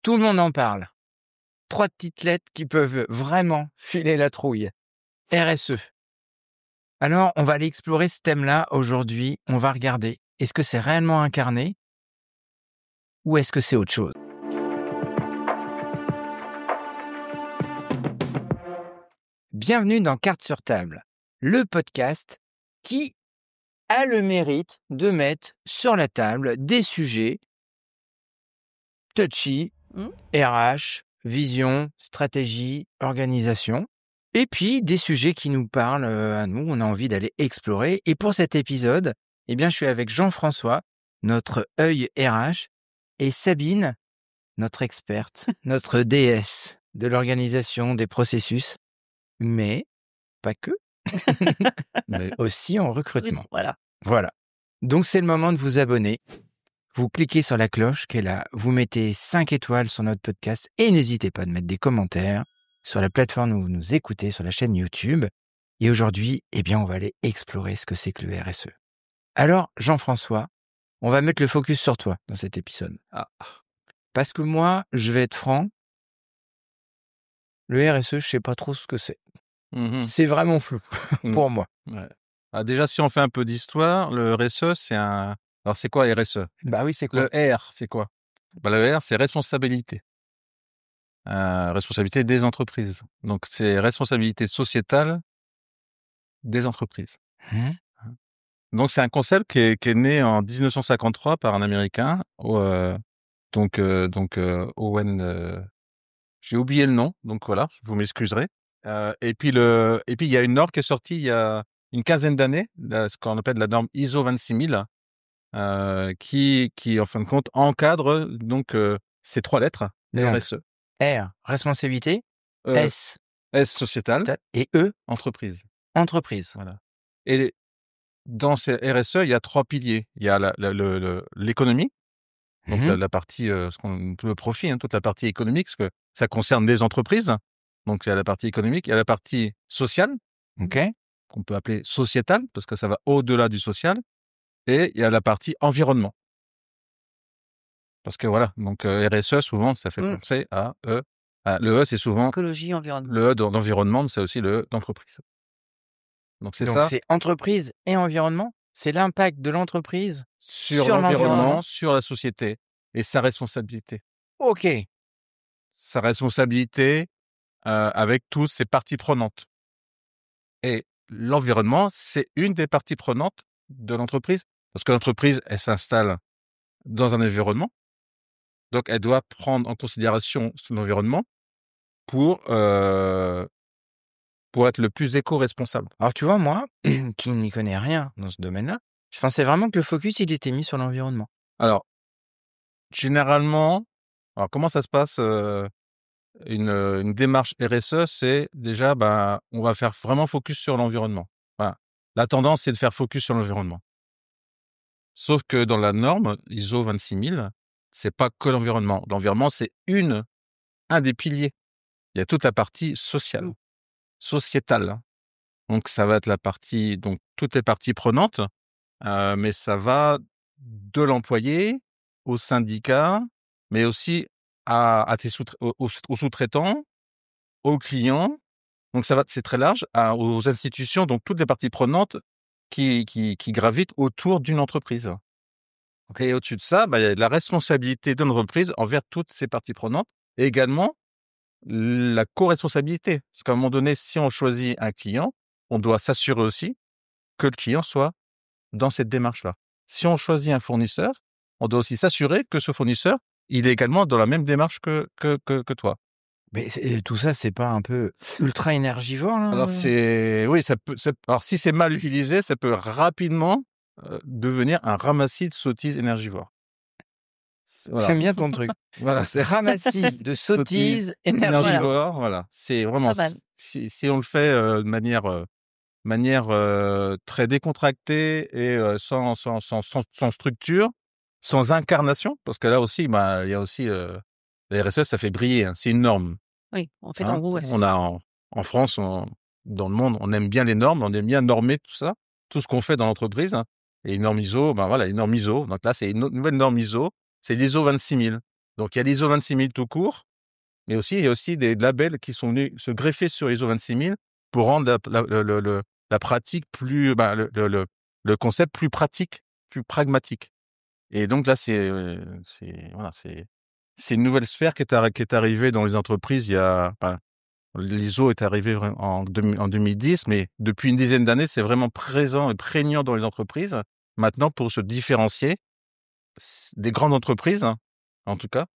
Tout le monde en parle. 3 petites lettres qui peuvent vraiment filer la trouille. RSE. Alors, on va aller explorer ce thème-là aujourd'hui. On va regarder, est-ce que c'est réellement incarné ou est-ce que c'est autre chose? Bienvenue dans Cartes sur table, le podcast qui a le mérite de mettre sur la table des sujets touchy, RH, vision, stratégie, organisation, et puis des sujets qui nous parlent à nous, on a envie d'aller explorer. Et pour cet épisode, je suis avec Jean-François, notre œil RH, et Sabine, notre experte, notre déesse de l'organisation des processus, mais pas que, mais aussi en recrutement. Voilà. Donc c'est le moment de vous abonner. Vous cliquez sur la cloche qui est là, vous mettez 5 étoiles sur notre podcast et n'hésitez pas de mettre des commentaires sur la plateforme où vous nous écoutez, sur la chaîne YouTube. Et aujourd'hui, on va aller explorer ce que c'est que le RSE. Alors, Jean-François, on va mettre le focus sur toi dans cet épisode. Parce que moi, je vais être franc, le RSE, je sais pas trop ce que c'est. C'est vraiment flou pour moi. Ouais. Déjà, si on fait un peu d'histoire, le RSE, c'est un... Alors, c'est quoi RSE? Bah oui, c'est quoi? Le R, c'est quoi? Le R, c'est responsabilité. Responsabilité des entreprises. Donc, c'est responsabilité sociétale des entreprises. Donc, c'est un concept qui est né en 1953 par un Américain, Owen... j'ai oublié le nom, donc voilà, vous m'excuserez. Et puis, il y a une norme qui est sortie il y a une quinzaine d'années, ce qu'on appelle la norme ISO 26000, qui, en fin de compte, encadre donc ces 3 lettres, les RSE. R, responsabilité. S, sociétal. Et E, entreprise. Voilà. Et dans ces RSE, il y a 3 piliers. Il y a l'économie, donc la partie, le profit, toute la partie économique, parce que ça concerne des entreprises. Donc il y a la partie économique, il y a la partie sociale, qu'on peut appeler sociétale, parce que ça va au-delà du social. Et il y a la partie environnement. Parce que voilà, donc RSE, souvent, ça fait penser à E. Le E, c'est souvent... Écologie, environnement. Le E d'environnement, c'est aussi le E d'entreprise. Donc c'est entreprise et environnement? C'est l'impact de l'entreprise sur l'environnement, sur la société et sa responsabilité. Ok. Sa responsabilité avec toutes ses parties prenantes. Et l'environnement, c'est une des parties prenantes de l'entreprise. Parce que l'entreprise, elle s'installe dans un environnement. Donc, elle doit prendre en considération son environnement pour être le plus éco-responsable. Alors, tu vois, moi, qui n'y connais rien dans ce domaine-là, je pensais vraiment que le focus, il était mis sur l'environnement. Alors, généralement, comment ça se passe une démarche RSE, c'est déjà, on va faire vraiment focus sur l'environnement. Voilà. La tendance, c'est de faire focus sur l'environnement. Sauf que dans la norme ISO 26000, c'est pas que l'environnement. L'environnement, c'est un des piliers. Il y a toute la partie sociale, sociétale. Donc, ça va être la partie, donc toutes les parties prenantes, mais ça va de l'employé au syndicat, mais aussi aux sous-traitants, aux clients. Donc, c'est très large, aux institutions, donc toutes les parties prenantes qui gravitent autour d'une entreprise. Et au-dessus de ça, il y a la responsabilité de l'entreprise envers toutes ces parties prenantes et également la co-responsabilité. Parce qu'à un moment donné, si on choisit un client, on doit s'assurer aussi que le client soit dans cette démarche-là. Si on choisit un fournisseur, on doit aussi s'assurer que ce fournisseur, il est également dans la même démarche que toi. Mais tout ça, c'est pas un peu ultra énergivore, là? Alors alors si c'est mal utilisé, ça peut rapidement devenir un ramassis de sottises énergivores. Voilà. J'aime bien ton truc. Voilà, c'est ramassis de sottises énergivores. Voilà, c'est vraiment... Si on le fait de manière très décontractée et sans structure, sans incarnation, parce que là aussi, il y a aussi... la RSE, ça fait briller, c'est une norme. Oui, en fait, en gros, on a en France, dans le monde, on aime bien les normes, on aime bien normer tout ça, tout ce qu'on fait dans l'entreprise. Et une norme ISO, une norme ISO. Donc là, c'est une nouvelle norme ISO, c'est l'ISO 26000. Donc, il y a l'ISO 26000 tout court, mais aussi, il y a aussi des labels qui sont venus se greffer sur ISO 26000 pour rendre la pratique plus, le concept plus pratique, plus pragmatique. Et donc là, c'est une nouvelle sphère qui est arrivée dans les entreprises l'ISO est arrivé en 2010, mais depuis une dizaine d'années, c'est vraiment présent et prégnant dans les entreprises. Maintenant, pour se différencier des grandes entreprises, hein, en tout cas,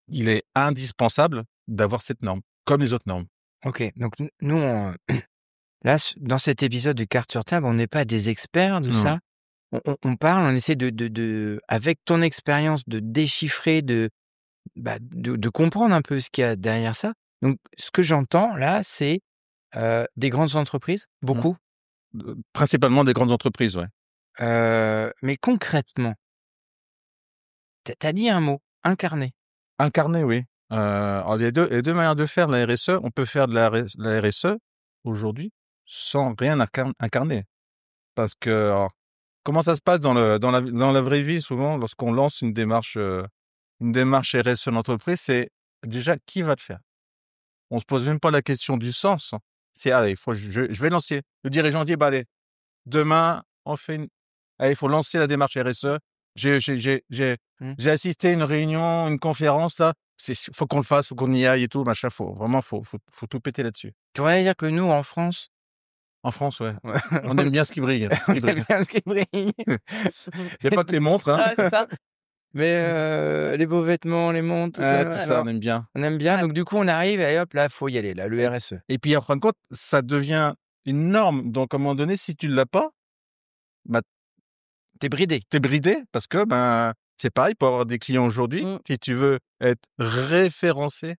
il est indispensable d'avoir cette norme, comme les autres normes. Ok, donc nous, là, dans cet épisode de Cartes sur table, on n'est pas des experts de ça. On parle, on essaie avec ton expérience, de déchiffrer, de comprendre un peu ce qu'il y a derrière ça. Donc, ce que j'entends là, c'est des grandes entreprises, beaucoup. Principalement des grandes entreprises, ouais. Mais concrètement, t'as dit un mot, incarner. Incarner, oui. Alors il y a deux manières de faire la RSE. On peut faire de la RSE aujourd'hui sans rien incarner. Parce que, alors, comment ça se passe dans la vraie vie, souvent, lorsqu'on lance une démarche RSE en entreprise, c'est déjà qui va le faire? On se pose même pas la question du sens. C'est, allez, je vais lancer. Le dirigeant dit, allez, demain, allez, il faut lancer la démarche RSE. J'ai assisté à une réunion, une conférence, là. Faut qu'on le fasse, faut qu'on y aille et tout, machin. Faut tout péter là-dessus. Tu voudrais dire que nous, en France, ouais. On aime bien ce qui brille. On aime bien ce qui brille. Il n'y a pas que les montres, hein. Ah, c'est ça. Mais les beaux vêtements, les montres, tout ça. Tout ça, on aime bien. On aime bien. Donc, du coup, on arrive et hop, là, faut y aller, là, le RSE. Et puis, en fin de compte, ça devient une norme. Donc, à un moment donné, si tu ne l'as pas, t'es bridé. T'es bridé parce que, c'est pareil pour avoir des clients aujourd'hui. Si tu veux être référencé,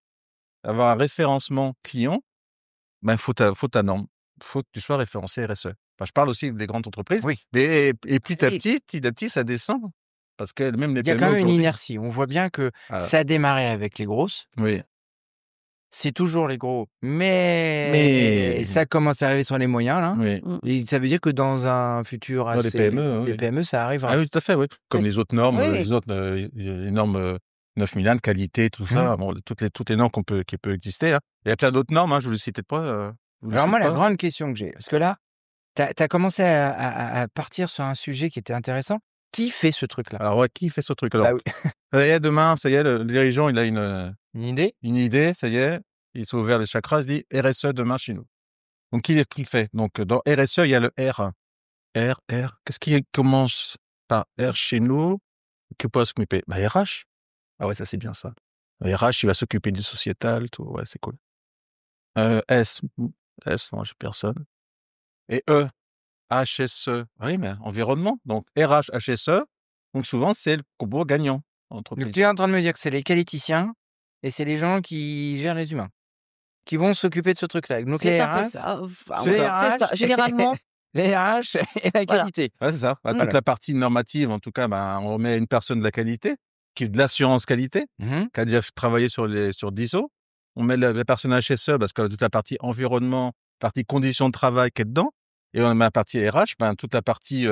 avoir un référencement client, faut ta norme. Faut que tu sois référencé RSE. Enfin, je parle aussi des grandes entreprises. Oui. Et petit à petit, ça descend. Parce que même les Il y a PME quand même une aujourd'hui- inertie. On voit bien que ça a démarré avec les grosses. Oui. C'est toujours les gros. Mais ça commence à arriver sur les moyens, là. Oui. Et ça veut dire que dans un futur Ouais, les assez... PME, les oui. PME, ça arrivera. Ah oui, tout à fait, oui. Comme les autres normes, Oui. les normes 9001 de qualité, tout ça. Bon, toutes les normes qui peuvent exister, hein. Il y a plein d'autres normes, hein, je vous le citais pas. Alors moi, la grande question que j'ai, parce que là, t'as commencé à partir sur un sujet qui était intéressant. Qui fait ce truc-là? Alors, ouais, qui fait ce truc? Alors, Bah oui. ça y est, demain, le dirigeant, il a Une idée? une idée, ça y est, il s'est ouvert les chakras, il se dit RSE demain chez nous. Donc, qui le fait? Donc, dans RSE, il y a le R. R. Qu'est-ce qui commence par R chez nous? Que peut s'occuper? RH. Ah ouais, ça, c'est bien ça. RH, il va s'occuper du sociétal, tout. Ouais, c'est cool. S, non, j'ai personne. Et E, HSE. Oui, mais environnement. Donc, RH, HSE. Donc, souvent, c'est le combo gagnant. Donc, tu es en train de me dire que c'est les qualiticiens et c'est les gens qui gèrent les humains, qui vont s'occuper de ce truc-là. Donc, C'est les un peu RH, ça. les C'est ça. RH, Généralement, les RH et la Voilà. qualité. Ouais, c'est ça. Voilà. Toute la partie normative, en tout cas, on met une personne de la qualité, qui est de l'assurance qualité, qui a déjà travaillé sur l'ISO. On met la personne HSE parce que toute la partie environnement, partie conditions de travail qui est dedans. Et on met la partie RH, toute la partie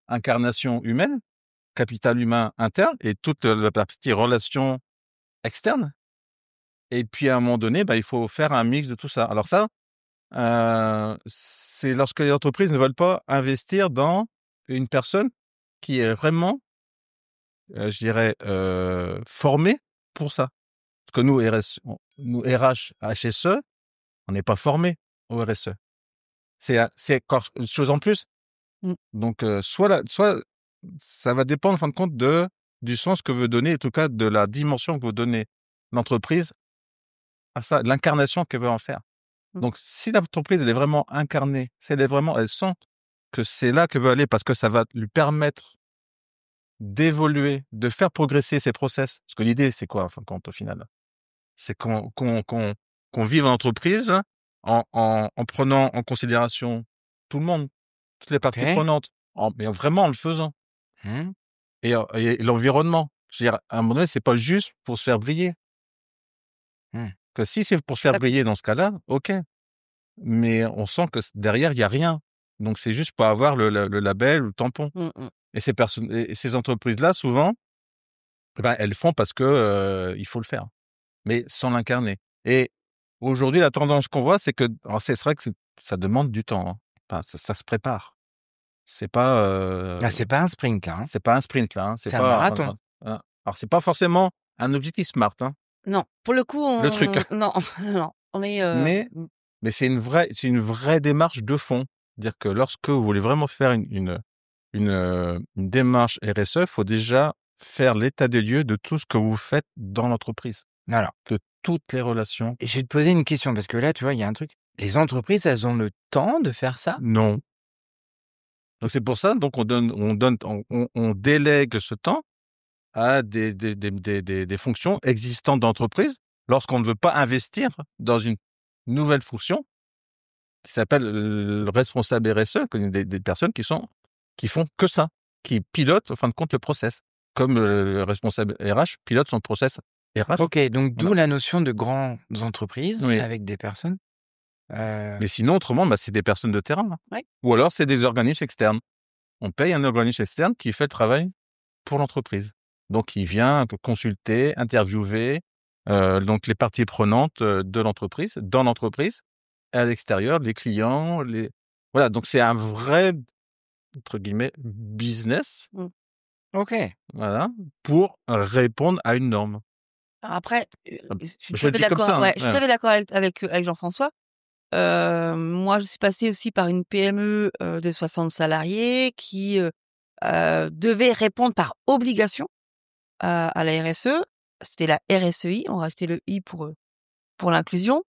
incarnation humaine, capital humain interne et toute la partie relations externes. Et puis, à un moment donné, il faut faire un mix de tout ça. Alors ça, c'est lorsque les entreprises ne veulent pas investir dans une personne qui est vraiment, je dirais, formée pour ça. Parce que nous, RH, HSE, on n'est pas formés au RSE. C'est encore une chose en plus. Donc, soit ça va dépendre, en fin de compte, du sens que veut donner, en tout cas, de la dimension que veut donner l'entreprise à ça, l'incarnation qu'elle veut en faire. Donc, si l'entreprise, elle est vraiment incarnée, si elle sent que c'est là qu'elle veut aller parce que ça va lui permettre d'évoluer, de faire progresser ses process. Parce que l'idée, c'est quoi, en fin de compte, au final? C'est qu'on vive en entreprise en prenant en considération tout le monde, toutes les parties prenantes, mais vraiment en le faisant. Et l'environnement. Je veux dire, à un moment donné, c'est pas juste pour se faire briller. Que si c'est pour se faire briller dans ce cas-là, ok. Mais on sent que derrière, il n'y a rien. Donc, c'est juste pour avoir le label ou le tampon. Et ces entreprises-là, souvent, elles le font parce que il faut le faire, mais sans l'incarner. Et aujourd'hui, la tendance qu'on voit, c'est que alors c'est vrai que ça demande du temps, hein. Enfin, ça se prépare. C'est pas, C'est pas un sprint là, hein. c'est pas un sprint là, hein. C'est un marathon. Alors c'est pas forcément un objectif SMART, hein, Non, pour le coup, le truc. non, non, on est, Mais c'est une vraie démarche de fond. Dire que lorsque vous voulez vraiment faire une démarche RSE, il faut déjà faire l'état des lieux de tout ce que vous faites dans l'entreprise, Alors, de toutes les relations. et je vais te poser une question parce que là, tu vois, il y a un truc. Les entreprises, elles ont le temps de faire ça? Non. Donc c'est pour ça, donc on délègue ce temps à des fonctions existantes d'entreprise lorsqu'on ne veut pas investir dans une nouvelle fonction qui s'appelle le responsable RSE, des personnes qui font que ça, qui pilotent, en fin de compte, le process. Comme le responsable RH pilote son process RH. Ok, donc d'où Voilà. la notion de grandes entreprises Oui. avec des personnes. Mais sinon, autrement, c'est des personnes de terrain, hein. Ouais. Ou alors, c'est des organismes externes. On paye un organisme externe qui fait le travail pour l'entreprise. Donc, il vient consulter, interviewer, donc les parties prenantes de l'entreprise, dans l'entreprise, et à l'extérieur, les clients, voilà. Donc, c'est un vrai, entre guillemets, business, Ok. voilà, pour répondre à une norme. Alors après, je suis Je tout le à fait dis comme ça, d'accord, hein. ouais, je suis tout à fait d'accord avec Jean-François. Moi, je suis passée aussi par une PME, de 60 salariés qui, devait répondre par obligation à la RSE. C'était la RSEI, on rajoutait le i pour l'inclusion,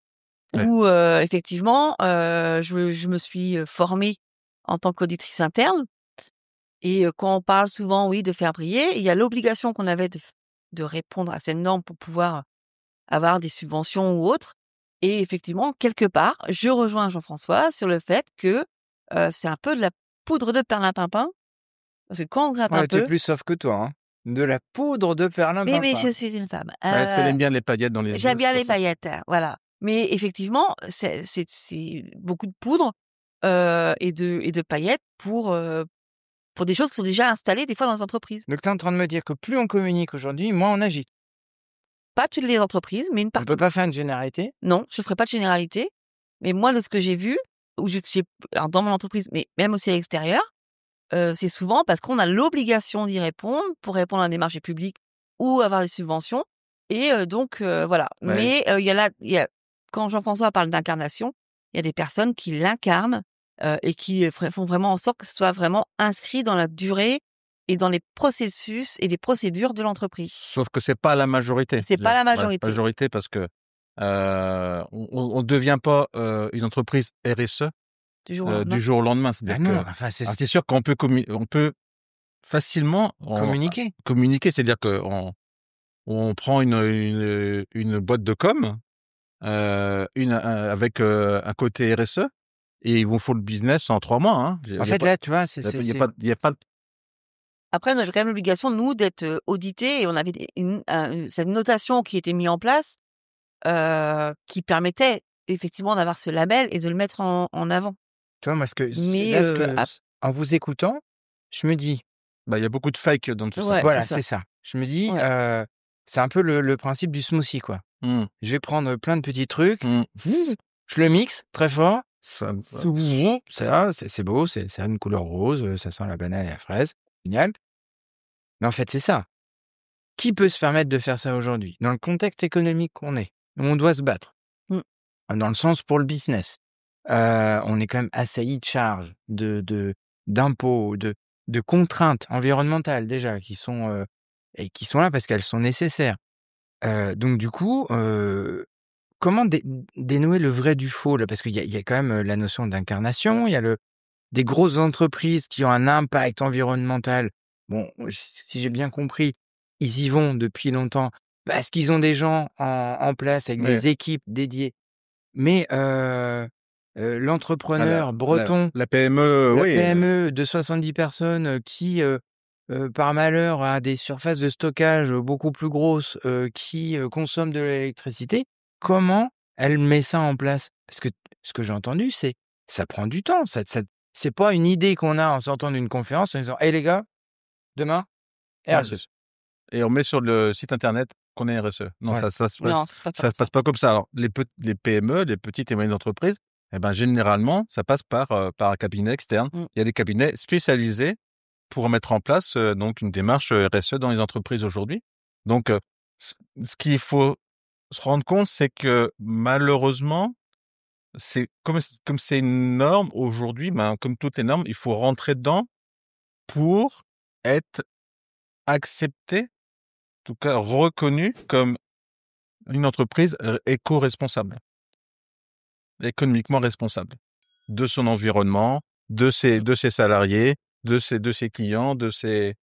Ouais. où, effectivement, je me suis, formée en tant qu'auditrice interne et quand on parle souvent, oui, de faire briller, il y a l'obligation qu'on avait de répondre à cette norme pour pouvoir avoir des subventions ou autres. Et effectivement, quelque part, je rejoins Jean-François sur le fait que, c'est un peu de la poudre de perlimpinpin, parce que quand on gratte On un était peu, plus soft que toi, hein. De la poudre de mais perlimpinpin. je suis une femme, Parce qu'elle aime bien les paillettes dans les yeux, j'aime bien c'est les pour ça. paillettes, voilà. Mais effectivement, c'est beaucoup de poudre, et de paillettes pour des choses qui sont déjà installées des fois dans les entreprises. Donc tu es en train de me dire que plus on communique aujourd'hui, moins on agit. Pas toutes les entreprises, mais une On peut partie. pas faire une généralité. Non, je ferai pas de généralité, mais moi de ce que j'ai vu, où j'ai alors dans mon entreprise, mais même aussi à l'extérieur, c'est souvent parce qu'on a l'obligation d'y répondre pour répondre à des marchés publics ou avoir des subventions et donc voilà. Ouais. Mais il y a quand Jean-François parle d'incarnation, il y a des personnes qui l'incarnent, et qui font vraiment en sorte que ce soit vraiment inscrit dans la durée et dans les processus et les procédures de l'entreprise. Sauf que c'est pas la majorité. C'est pas la majorité. Majorité parce que on devient pas une entreprise RSE Du jour au lendemain. du jour au lendemain. C'est-à-dire non, que enfin c'est sûr qu'on peut on peut facilement communiquer. communiquer. C'est-à-dire que on prend une boîte de com, avec un côté RSE, et ils vous font le business en 3 mois. Hein. En fait, là, tu vois, Il y a pas. Après, on avait quand même l'obligation, nous, d'être audités et on avait cette notation qui était mise en place, qui permettait effectivement d'avoir ce label et de le mettre en avant. tu vois, moi, Mais là, en vous écoutant, je me dis, Il y a beaucoup de fake dans tout ça. Ouais, voilà, c'est ça. c'est ça. Je me dis, Ouais. c'est un peu le principe du smoothie, quoi. Mmh. Je vais prendre plein de petits trucs, Mmh. je le mixe très fort, Ça, c'est beau, ça a une couleur rose, ça sent la banane et la fraise, génial. Mais en fait, c'est ça. Qui peut se permettre de faire ça aujourd'hui? Dans le contexte économique qu'on est, où on doit se battre, Mmh. dans le sens pour le business, on est quand même assailli de charges, d'impôts, de contraintes environnementales déjà qui sont là parce qu'elles sont nécessaires. Donc du coup, comment dénouer le vrai du faux là? Parce qu'il y a quand même la notion d'incarnation, il y a des grosses entreprises qui ont un impact environnemental. Bon, si j'ai bien compris, ils y vont depuis longtemps parce qu'ils ont des gens en place avec Ouais. des équipes dédiées. Mais l'entrepreneur breton, La PME, la oui. PME de 70 personnes qui, par malheur, a des surfaces de stockage beaucoup plus grosses, qui consomment de l'électricité, comment elle met ça en place? Parce que ce que j'ai entendu, c'est ça prend du temps. C'est pas une idée qu'on a en sortant d'une conférence en disant: «Hey les gars, demain, Ouais, RSE». et on met sur le site internet qu'on est RSE. Non, Voilà. ça se Non, passe, c'est pas ça comme se passe pas comme ça. Alors, les PME, les petites et moyennes entreprises, eh ben, généralement, ça passe par un cabinet externe. Mm. Il y a des cabinets spécialisés pour mettre en place donc une démarche RSE dans les entreprises aujourd'hui. Donc, ce qu'il faut se rendre compte, c'est que malheureusement, c'est comme c'est une norme aujourd'hui, ben, comme toutes les normes, il faut rentrer dedans pour être accepté, en tout cas reconnu comme une entreprise éco-responsable, économiquement responsable de son environnement, de ses salariés, de ses clients, de ses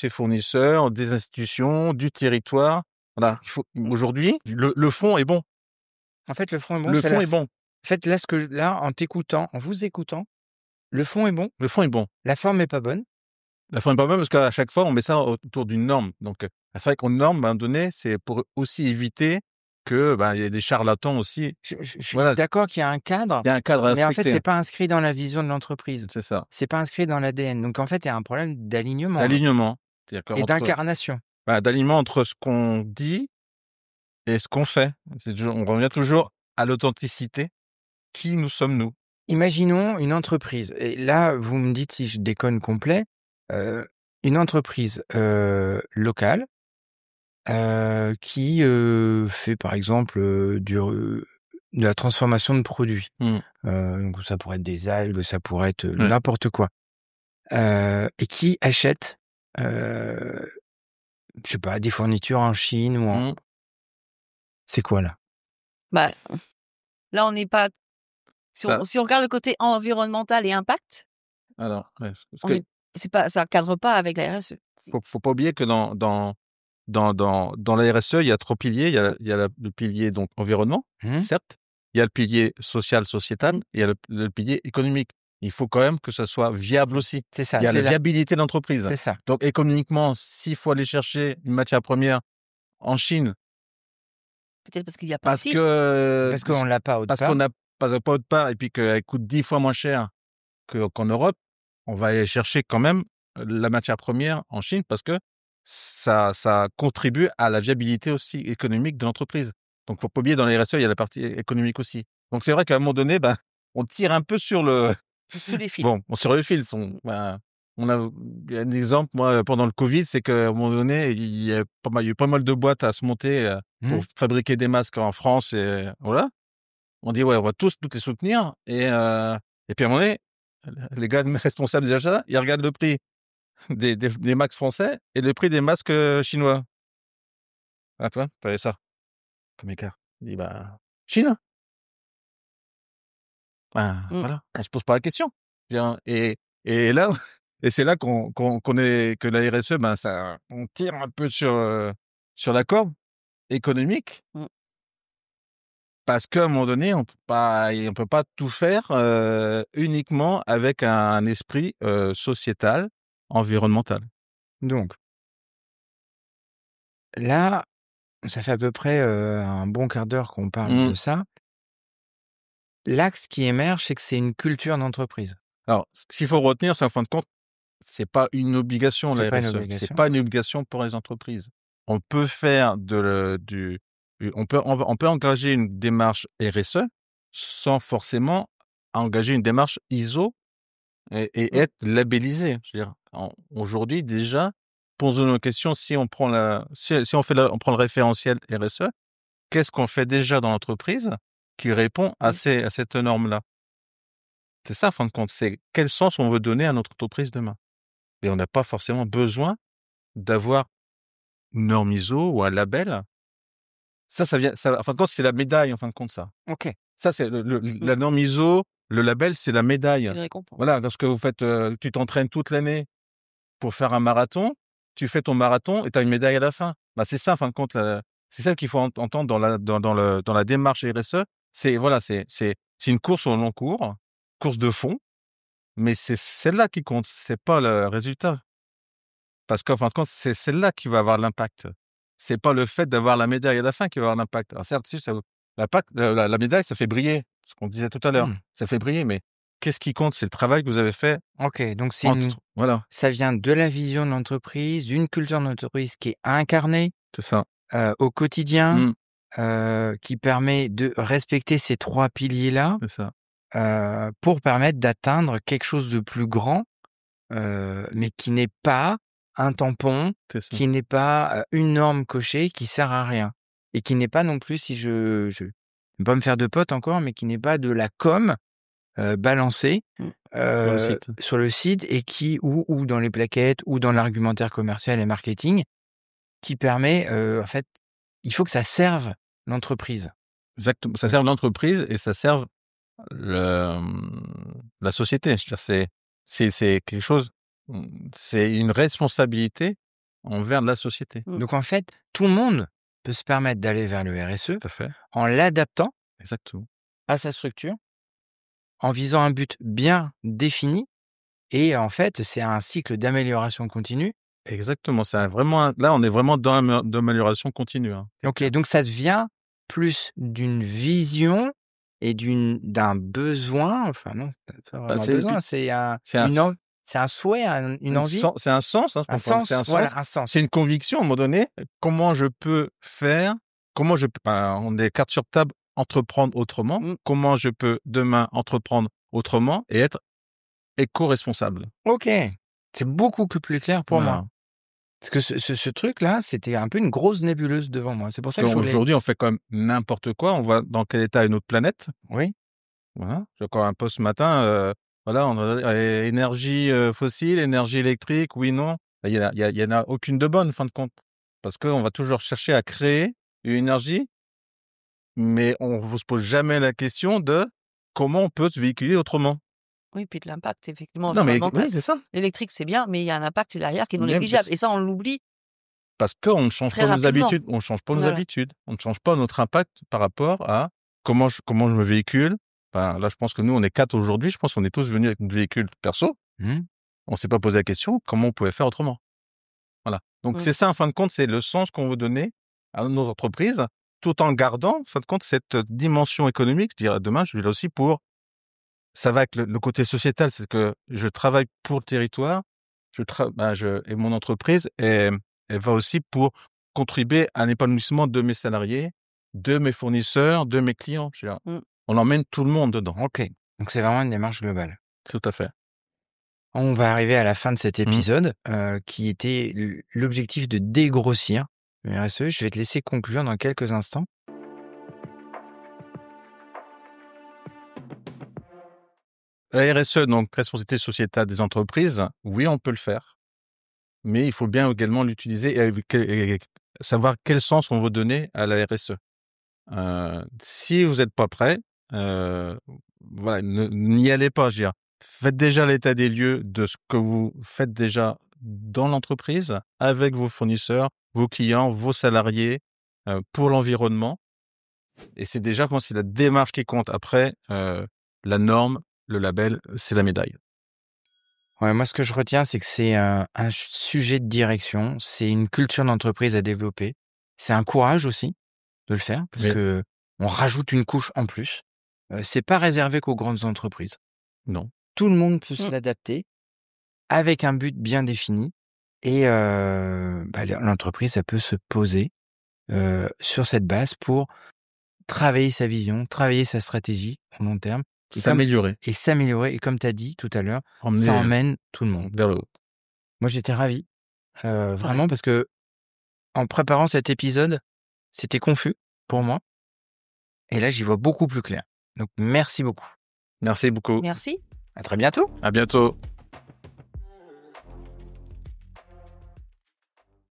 fournisseurs, des institutions, du territoire. Voilà. Aujourd'hui, le fond est bon. En fait, le fond est bon, Le c'est fond la est bon. En fait, là, en t'écoutant, en vous écoutant, le fond est bon, Le fond est bon. la forme est pas bonne. La forme est pas bonne parce qu'à chaque fois, on met ça autour d'une norme. Donc, c'est vrai qu'on norme, à un moment donné, c'est pour aussi éviter que, ben, il y ait des charlatans aussi. Je suis Voilà. d'accord qu'il y a un cadre, Il y a un cadre à mais en fait, respecter. c'est pas inscrit dans la vision de l'entreprise. C'est ça. C'est pas inscrit dans l'ADN. Donc en fait, il y a un problème d'alignement là, D'alignement. C'est-à-dire et qu'entre, d'incarnation. d'alignement entre ce qu'on dit et ce qu'on fait. On revient toujours à l'authenticité. Qui nous sommes-nous? Imaginons une entreprise, et là, vous me dites si je déconne complet, une entreprise locale qui fait par exemple de la transformation de produits. Mmh. Donc ça pourrait être des algues, ça pourrait être Ouais. n'importe quoi. Et qui achète, je sais pas, des fournitures en Chine ou en... Mmh. C'est quoi là? Bah, là, on n'est pas. Ça, Si on regarde le côté environnemental et impact, alors, ouais, parce on que est, c'est pas, ça cadre pas avec la RSE. faut pas oublier que dans la RSE, il y a 3 piliers. Il y a le pilier donc environnement, Mmh. certes. Il y a le pilier social, sociétal, et il y a le pilier économique. Il faut quand même que ça soit viable aussi. C'est ça, Il y a la c'est là. viabilité de l'entreprise. C'est ça. Donc économiquement, s'il faut aller chercher une matière première en Chine Peut-être parce qu'il n'y a pas parce ici. que Parce qu'on l'a pas autre parce part. qu'on n'a pas autre part et puis qu'elle coûte 10 fois moins cher qu'en Europe, on va aller chercher quand même la matière première en Chine parce que ça contribue à la viabilité aussi économique de l'entreprise. Donc, faut pas oublier, dans les RSE, il y a la partie économique aussi. Donc, c'est vrai qu'à un moment donné, ben, on tire un peu sur le, Sous les fils. bon, sur le fil. Il y a un exemple, moi, pendant le Covid, c'est qu'à un moment donné, il y a eu pas mal de boîtes à se monter pour Mmh. fabriquer des masques en France et voilà. On dit, ouais, on va toutes les soutenir. Et puis à un moment donné, les gars responsables des achats, ils regardent le prix des masques français et le prix des masques chinois. Ah, toi, t'avais ça comme écart. Il dit, bah, Chine. Ben, Mm. voilà, on se pose pas la question. Tiens, et là, et c'est là que la RSE, ben, on tire un peu sur la corde économique. Mm. Parce qu'à un moment donné, on peut pas tout faire uniquement avec un esprit sociétal, environnemental. Donc là, ça fait à peu près un bon quart d'heure qu'on parle Mmh. de ça. L'axe qui émerge, c'est que c'est une culture d'entreprise. Alors, ce qu'il faut retenir, c'est en fin de compte, c'est pas une obligation C'est la pas une RSE. C'est obligation. pas une obligation pour les entreprises. On peut faire on peut engager une démarche RSE sans forcément engager une démarche ISO et Mm. être labellisé. Je veux dire, aujourd'hui déjà, posons-nous la question, si on prend on prend le référentiel RSE, qu'est-ce qu'on fait déjà dans l'entreprise qui répond à cette norme-là? C'est ça, en fin de compte, c'est quel sens on veut donner à notre entreprise demain. Et on n'a pas forcément besoin d'avoir une norme ISO ou un label. En fin de compte, c'est la médaille, en fin de compte, ça. OK. Ça, c'est la norme ISO, le label, c'est la médaille. Une récompense. Voilà, lorsque vous faites, tu t'entraînes toute l'année pour faire un marathon, tu fais ton marathon et tu as une médaille à la fin. Bah, c'est ça, en fin de compte, c'est ça qu'il faut entendre dans la démarche RSE. C'est, voilà, c'est une course au long cours, course de fond, mais c'est celle-là qui compte, c'est pas le résultat. Parce qu'en fin de compte, c'est celle-là qui va avoir l'impact. C'est pas le fait d'avoir la médaille à la fin qui va avoir l'impact. Alors certes, si la médaille, ça fait briller, ce qu'on disait tout à l'heure. Mmh. Ça fait briller, mais qu'est-ce qui compte? C'est le travail que vous avez fait OK, donc voilà, ça vient de la vision de l'entreprise, d'une culture d'entreprise qui est incarnée, c'est ça. au quotidien, Mmh, qui permet de respecter ces 3 piliers-là, c'est ça. pour permettre d'atteindre quelque chose de plus grand, mais qui n'est pas un tampon, C'est ça. qui n'est pas, une norme cochée qui sert à rien et qui n'est pas non plus, si je vais pas me faire de potes encore, mais qui n'est pas de la com, balancée, Mmh. Sur le site. sur le site et qui ou dans les plaquettes ou dans l'argumentaire commercial et marketing, qui permet, en fait, il faut que ça serve l'entreprise. Exactement. Ça sert l'entreprise et ça sert la société. Je veux dire, c'est quelque chose, c'est une responsabilité envers la société. Mmh. Donc en fait, tout le monde peut se permettre d'aller vers le RSE Tout à fait. en l'adaptant Exactement. à sa structure, en visant un but bien défini et en fait, c'est un cycle d'amélioration continue. Exactement. Là, on est vraiment dans d'amélioration continue, hein. C'est OK, clair. donc ça devient plus d'une vision et d'un besoin, enfin non, c'est pas Bah, vraiment un besoin, c'est un c'est un souhait, une envie, c'est un sens, hein, je un pense vraiment que c'est sens, un voilà, sens. un sens. C'est une conviction à un moment donné. Comment je peux faire? Comment je peux on est cartes sur table, entreprendre autrement. Mmh. Comment je peux demain entreprendre autrement et être éco-responsable? OK, c'est beaucoup plus clair pour moi. Voilà. Parce que ce truc-là, c'était un peu une grosse nébuleuse devant moi. C'est pour ça que je voulais Qu'aujourd'hui, on fait quand même n'importe quoi. On voit dans quel état est notre planète. oui, Voilà. J'ai encore un post ce matin, voilà, on a énergie, fossile, énergie électrique, oui, non. Il y en a aucune de bonne, en fin de compte. Parce qu'on va toujours chercher à créer une énergie, mais on ne se pose jamais la question de comment on peut se véhiculer autrement. Oui, puis de l'impact effectivement Non, mais environnemental. oui, c'est ça. L'électrique, c'est bien, mais il y a un impact derrière qui est non Même négligeable et ça, on l'oublie parce qu'on ne change très pas nos rapidement. habitudes. On change pas nos Voilà. habitudes. On ne change pas notre impact par rapport à comment je me véhicule. Enfin, là, je pense que nous, on est 4 aujourd'hui. Je pense qu'on est tous venus avec notre véhicule perso. mmh, On s'est pas posé la question comment on pouvait faire autrement. Voilà. Donc Mmh. c'est ça, en fin de compte, c'est le sens qu'on veut donner à nos entreprises, tout en gardant, en fin de compte, cette dimension économique. Je dirais demain, je suis là aussi pour. Ça va avec le côté sociétal, c'est que je travaille pour le territoire. Et mon entreprise, elle va aussi pour contribuer à l'épanouissement de mes salariés, de mes fournisseurs, de mes clients. Je veux dire, Mmh. on emmène tout le monde dedans. OK. Donc c'est vraiment une démarche globale. Tout à fait. On va arriver à la fin de cet Mmh. épisode, qui était l'objectif de dégrossir le RSE. Je vais te laisser conclure dans quelques instants. La RSE, donc responsabilité sociétale des entreprises, oui, on peut le faire. Mais il faut bien également l'utiliser et savoir quel sens on veut donner à la RSE. Si vous n'êtes pas prêt, voilà, n'y allez pas, je veux dire. Faites déjà l'état des lieux de ce que vous faites déjà dans l'entreprise, avec vos fournisseurs, vos clients, vos salariés, pour l'environnement. Et c'est déjà, je pense, c'est la démarche qui compte. Après, la norme, le label, c'est la médaille. Ouais, moi, ce que je retiens, c'est que c'est un sujet de direction, c'est une culture d'entreprise à développer. C'est un courage aussi de le faire parce Mais que on rajoute une couche en plus. C'est pas réservé qu'aux grandes entreprises. non. Tout le monde peut se Mmh. l'adapter avec un but bien défini et l'entreprise, elle peut se poser, sur cette base pour travailler sa vision, travailler sa stratégie au long terme S'améliorer, et s'améliorer et comme tu as dit tout à l'heure, ça emmener emmène tout le monde. vers le haut. Moi, j'étais ravi, Pareil. vraiment parce que en préparant cet épisode, c'était confus pour moi et là, j'y vois beaucoup plus clair. Donc merci beaucoup. Merci beaucoup. Merci. À très bientôt. À bientôt.